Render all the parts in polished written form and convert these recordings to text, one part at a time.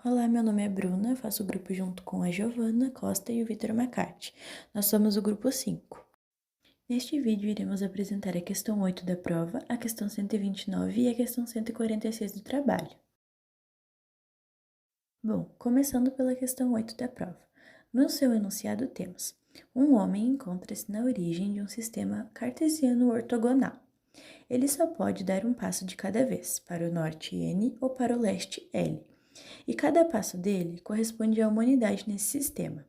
Olá, meu nome é Bruna, faço o grupo junto com a Giovana Costa e o Vitor Macarte. Nós somos o grupo 5. Neste vídeo, iremos apresentar a questão 8 da prova, a questão 129 e a questão 146 do trabalho. Bom, começando pela questão 8 da prova. No seu enunciado temos: um homem encontra-se na origem de um sistema cartesiano ortogonal. Ele só pode dar um passo de cada vez, para o norte N ou para o leste L. E cada passo dele corresponde a uma unidade nesse sistema.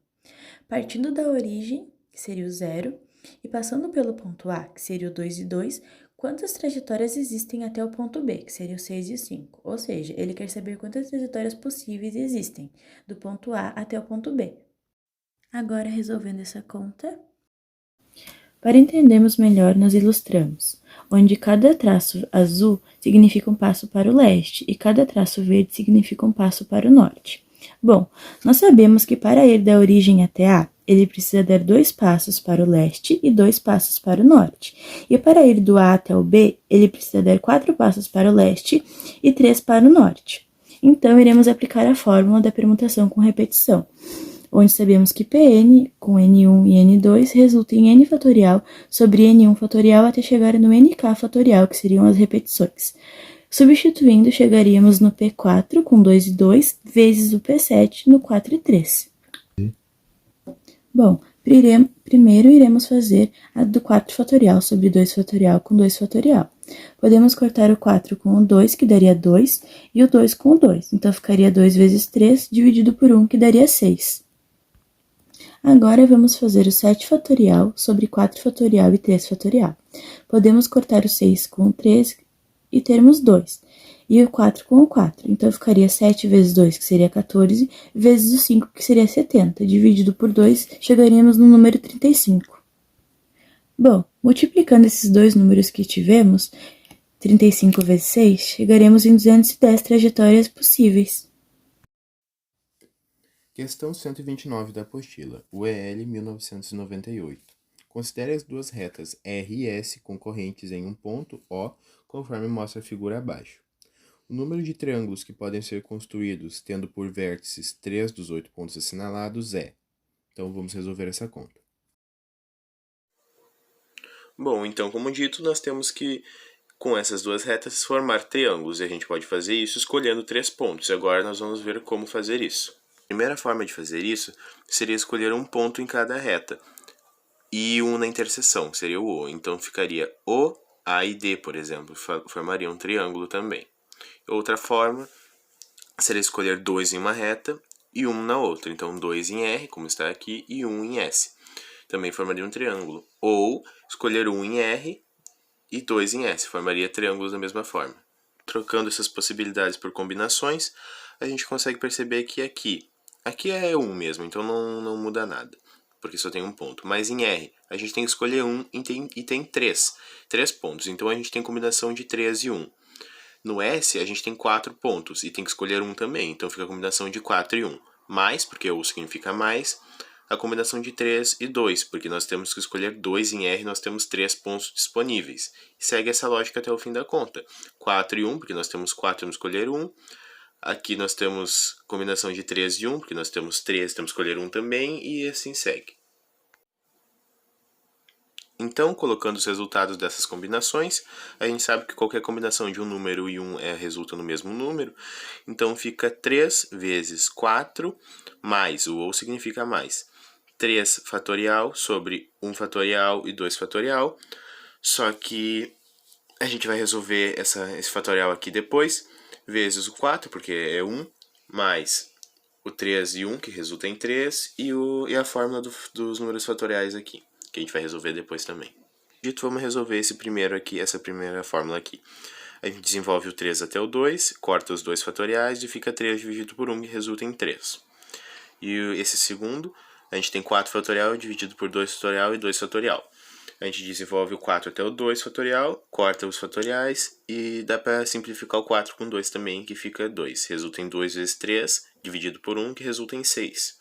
Partindo da origem, que seria o 0, e passando pelo ponto A, que seria o 2 e 2, quantas trajetórias existem até o ponto B, que seria o 6 e o 5. Ou seja, ele quer saber quantas trajetórias possíveis existem do ponto A até o ponto B. Agora, resolvendo essa conta, para entendermos melhor, nós ilustramos, onde cada traço azul significa um passo para o leste e cada traço verde significa um passo para o norte. Bom, nós sabemos que para ir da origem até A, ele precisa dar 2 passos para o leste e 2 passos para o norte. E para ir do A até o B, ele precisa dar 4 passos para o leste e 3 para o norte. Então, iremos aplicar a fórmula da permutação com repetição, onde sabemos que Pn com N1 e N2 resulta em N fatorial sobre N1 fatorial até chegar no Nk fatorial, que seriam as repetições. Substituindo, chegaríamos no P4 com 2 e 2 vezes o P7 no 4 e 3. Bom, primeiro iremos fazer a do 4 fatorial sobre 2 fatorial com 2 fatorial. Podemos cortar o 4 com o 2, que daria 2, e o 2 com o 2. Então, ficaria 2 vezes 3 dividido por 1, que daria 6. Agora, vamos fazer o 7 fatorial sobre 4 fatorial e 3 fatorial. Podemos cortar o 6 com o 3 e termos 2. E o 4 com o 4. Então, ficaria 7 vezes 2, que seria 14, vezes o 5, que seria 70. Dividido por 2, chegaríamos no número 35. Bom, multiplicando esses dois números que tivemos, 35 vezes 6, chegaremos em 210 trajetórias possíveis. Questão 129 da apostila, UEL 1998. Considere as duas retas R e S concorrentes em um ponto O, conforme mostra a figura abaixo. O número de triângulos que podem ser construídos tendo por vértices 3 dos 8 pontos assinalados é. Então, vamos resolver essa conta. Bom, então, como dito, nós temos que, com essas duas retas, formar triângulos. E a gente pode fazer isso escolhendo 3 pontos. Agora, nós vamos ver como fazer isso. A primeira forma de fazer isso seria escolher um ponto em cada reta e um na interseção, seria o O. Então, ficaria O, A e D, por exemplo, formaria um triângulo também. Outra forma seria escolher 2 em uma reta e 1 na outra. Então, 2 em R, como está aqui, e 1 em S. Também formaria um triângulo. Ou escolher 1 em R e 2 em S, formaria triângulos da mesma forma. Trocando essas possibilidades por combinações, a gente consegue perceber que aqui é 1 mesmo, então não muda nada, porque só tem um ponto. Mas em R, a gente tem que escolher 1 e tem 3 pontos, então a gente tem combinação de 3 e 1. No S, a gente tem 4 pontos e tem que escolher 1 também, então fica a combinação de 4 e 1. Mais, porque O significa mais, a combinação de 3 e 2, porque nós temos que escolher 2 em R, nós temos 3 pontos disponíveis. E segue essa lógica até o fim da conta. 4 e 1, porque nós temos 4, temos que escolher 1. Aqui nós temos combinação de 3 e 1, porque nós temos 3, temos que escolher 1 também, e assim segue. Então, colocando os resultados dessas combinações, a gente sabe que qualquer combinação de um número e 1 resulta no mesmo número. Então, fica 3 vezes 4 mais, o ou significa mais, 3 fatorial sobre 1 fatorial e 2 fatorial. Só que a gente vai resolver esse fatorial aqui depois, vezes o 4, porque é 1, mais o 3 e 1, que resulta em 3, e a fórmula dos números fatoriais aqui, que a gente vai resolver depois também. Dito, vamos resolver essa primeira fórmula aqui. A gente desenvolve o 3 até o 2, corta os 2 fatoriais e fica 3 dividido por 1, que resulta em 3. E esse segundo, a gente tem 4 fatorial dividido por 2 fatorial e 2 fatorial. A gente desenvolve o 4 até o 2 fatorial, corta os fatoriais e dá para simplificar o 4 com 2 também, que fica 2. Resulta em 2 vezes 3, dividido por 1, que resulta em 6.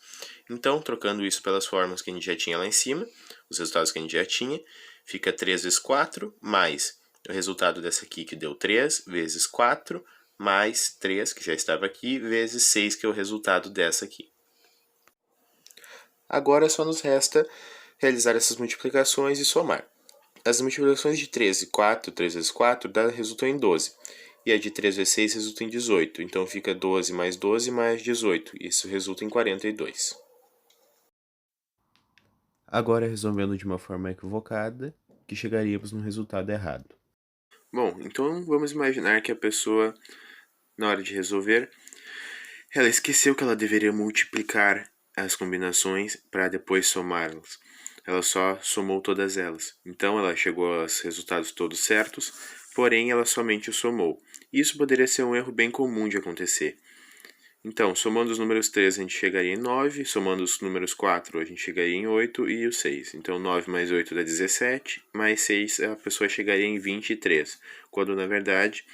Então, trocando isso pelas formas que a gente já tinha lá em cima, os resultados que a gente já tinha, fica 3 vezes 4, mais o resultado dessa aqui, que deu 3, vezes 4, mais 3, que já estava aqui, vezes 6, que é o resultado dessa aqui. Agora só nos resta realizar essas multiplicações e somar. As multiplicações de 13 e 4, 3 vezes 4, resultam em 12. E a de 3 vezes 6 resulta em 18. Então fica 12 mais 18. Isso resulta em 42. Agora, resolvendo de uma forma equivocada, que chegaríamos no resultado errado. Bom, então vamos imaginar que a pessoa, na hora de resolver, ela esqueceu que ela deveria multiplicar as combinações para depois somá-las. Ela só somou todas elas. Então ela chegou aos resultados todos certos, porém ela somente o somou. Isso poderia ser um erro bem comum de acontecer. Então, somando os números 3, a gente chegaria em 9, somando os números 4, a gente chegaria em 8 e o 6. Então, 9 mais 8 dá 17, mais 6 a pessoa chegaria em 23, quando na verdade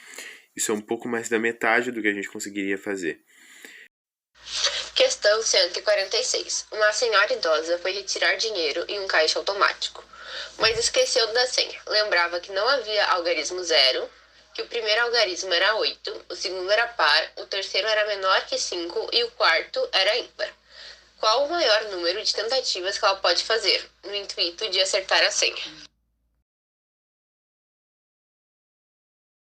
isso é um pouco mais da metade do que a gente conseguiria fazer. Questão 146. Uma senhora idosa foi retirar dinheiro em um caixa automático, mas esqueceu da senha. Lembrava que não havia algarismo 0, que o primeiro algarismo era 8, o segundo era par, o terceiro era menor que 5 e o quarto era ímpar. Qual o maior número de tentativas que ela pode fazer, no intuito de acertar a senha?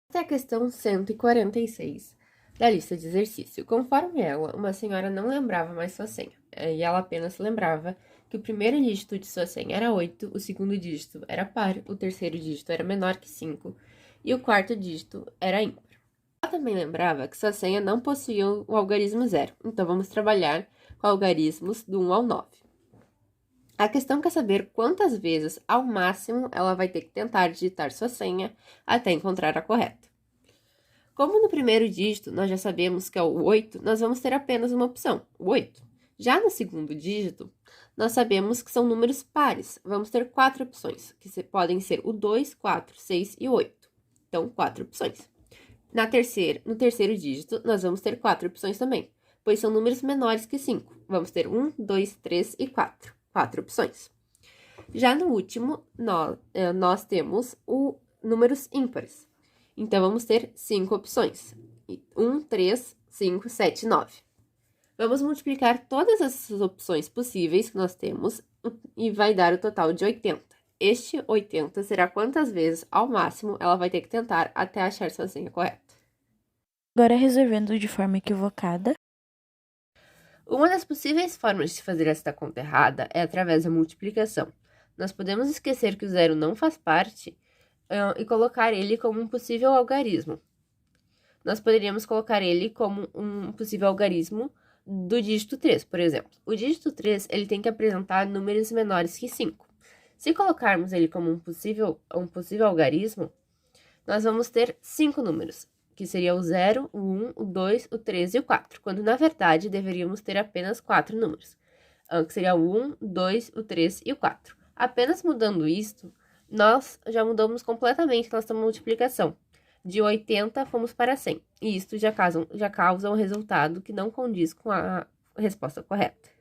Esta é a questão 146 da lista de exercício. Conforme ela, uma senhora não lembrava mais sua senha, e ela apenas lembrava que o primeiro dígito de sua senha era 8, o segundo dígito era par, o terceiro dígito era menor que 5 e o quarto dígito era ímpar. Ela também lembrava que sua senha não possuía o algarismo 0, então vamos trabalhar com algarismos do 1 ao 9. A questão quer saber quantas vezes, ao máximo, ela vai ter que tentar digitar sua senha até encontrar a correta. Como no primeiro dígito nós já sabemos que é o 8, nós vamos ter apenas uma opção, o 8. Já no segundo dígito, nós sabemos que são números pares. Vamos ter 4 opções, que podem ser o 2, 4, 6 e 8. Então, 4 opções. No terceiro dígito, nós vamos ter 4 opções também, pois são números menores que 5. Vamos ter 1, 2, 3 e 4. 4 opções. Já no último, nós temos os números ímpares. Então, vamos ter 5 opções. 1, 3, 5, 7, 9. Vamos multiplicar todas essas opções possíveis que nós temos e vai dar o total de 80. Este 80 será quantas vezes, ao máximo, ela vai ter que tentar até achar sua senha correta. Agora, resolvendo de forma equivocada. Uma das possíveis formas de se fazer esta conta errada é através da multiplicação. Nós podemos esquecer que o zero não faz parte e colocar ele como um possível algarismo. Nós poderíamos colocar ele como um possível algarismo do dígito 3, por exemplo. O dígito 3 ele tem que apresentar números menores que 5. Se colocarmos ele como um possível algarismo, nós vamos ter 5 números, que seria o 0, o 1, o 2, o 3 e o 4, quando na verdade deveríamos ter apenas 4 números, que seria o 1, o 2, o 3 e o 4. Apenas mudando isto, nós já mudamos completamente nossa multiplicação. De 80 fomos para 100, e isto já causa um resultado que não condiz com a resposta correta.